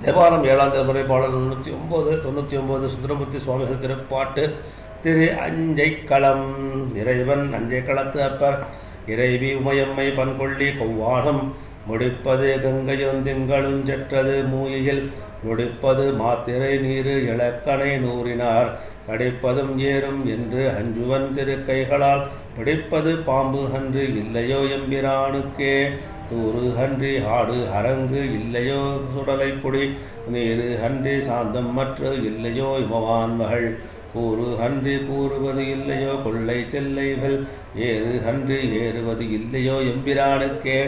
தேவாரம் 7ஆம் திருமுறை பாடல் 99 சுந்தரமூர்த்தி சுவாமிகள் திருப்பாட்டு. திரு அஞ்சை களம். இறைவன் அஞ்சை களத்து அப்பர் இறைவி உமையம்மை பன்கொள்ளி கொவ்வானம் முடிப்பது கங்கையும் திங்களும் செற்றது மூயில் முடிப்பது மாத்திரை நீரு இலக்கணை நூறினார் கடிப்பதும் ஏறும் என்று அஞ்சுவன் திருக்கைகளால் பிடிப்பது பாம்பு அன்று இல்லையோ எம்பிரானுக்கே தூறு அன்றி ஆடு அரங்கு இல்லையோ சுடலை பொடி நீரு அன்றி சாந்தம் மற்ற இல்லையோ இமவான் மகள் கூறு அன்றி கூறுவது இல்லையோ கொள்ளை செல்லைகள் ஏறு அன்றி ஏறுவது இல்லையோ எம்பிரானுக்கே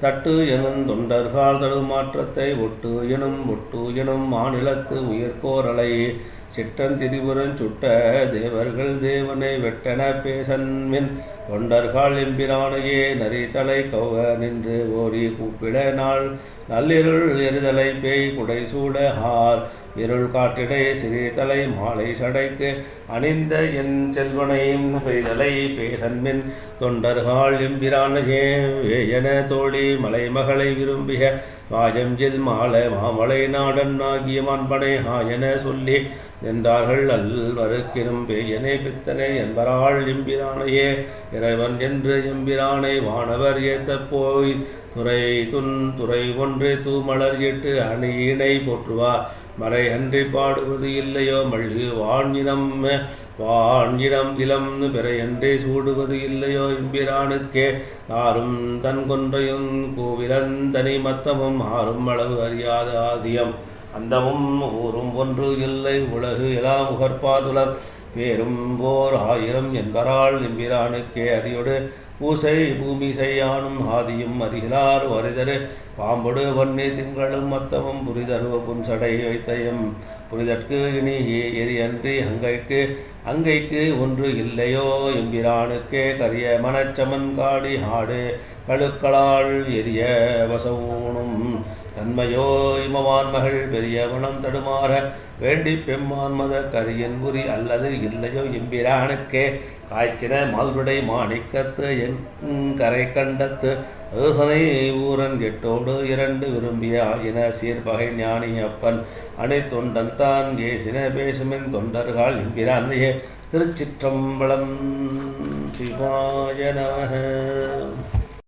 தட்டு எனும் தொண்டர்கள் தடுமாற்றத்தை ஒட்டு எனும் மாநிலத்து உயிர்கோரலை சிற்றன் திரிபுரன் சுட்ட தேவர்கள் தேவனை வெட்டன பேசன்மின் தொண்டர்கள் எம்பிரானையே நரித்தலை கௌவ நின்று ஓரி கூப்பிட நாள் நள்ளிருள் எரிதலை பேய் குடை சூட ஆர் இருள் காட்டிடை சிறிதலை மாலை சடைக்கு அணிந்த என் செல்வனை பெய்தலை பேசன்மின் தொண்டர்கள் எம்பிரானையே வேயன தோழி மலைமகளை விரும்பிய வாயஞ்சில் மாலை மாமலை நாடன் ஆகிய மாண்பனை ஆயன சொல்லி நின்றார்கள் அல்வருக்கினும் பேயனே பித்தனை என்பராள் எம்பிரானையே இறைவன் என்று எம்பிரானை வானவர் ஏத்த போய் துறை ஒன்று தூமலர் எட்டு அணியினை போற்றுவார் மறை அன்றி பாடுவது இல்லையோ மல்லி வாணினம் இளம் பிறையன்றே சூடுவது இல்லையோ எம்பிரானுக்கே ஆறும் தன் கொன்றையும் கோவிலன் தனி மத்தமும் ஆறும் அளவு அறியாத ஆதியம் அந்தமும் ஊரும் ஒன்று இல்லை உலகு எல்லாம் முகற்பாதுலர் பேரும் போர் 1000 என்பரால் எம்பிரானுக்கே அறியொடு பூசை பூமி செய்யானும் ஆதியும் அறிகிறார் வரிதரு பாம்பொடு வன்னி திங்களும் மத்தமும் புரிதருவ புன்சடை வைத்தயம் புரிதற்கு இனி எரியன்றி அங்கைக்கு ஒன்று இல்லையோ எம்பிரானுக்கே கரிய மனச்சமன் காடி ஆடு கழுக்களால் எரிய வசவூனும் தன்மையோ இமவான் மகள் பெரிய மனம் தடுமாற வேண்டி பெம்மான் மத கரியன் உரி அல்லது இல்லையோ எம்பிரானுக்கே காய்ச்சின மால்விடை மாணிக்கத்து என் கரை கண்டத்து ஏசனை ஊரன் எட்டோடு 2 விரும்பிய ஆயின சீர்பகை ஞானி அப்பன் அணை தொண்டன் தான் ஏசின பேசுமின் தொண்டர்கள் எம்பிரானையே. திருச்சிற்றம்பலம். சிவாய நமः.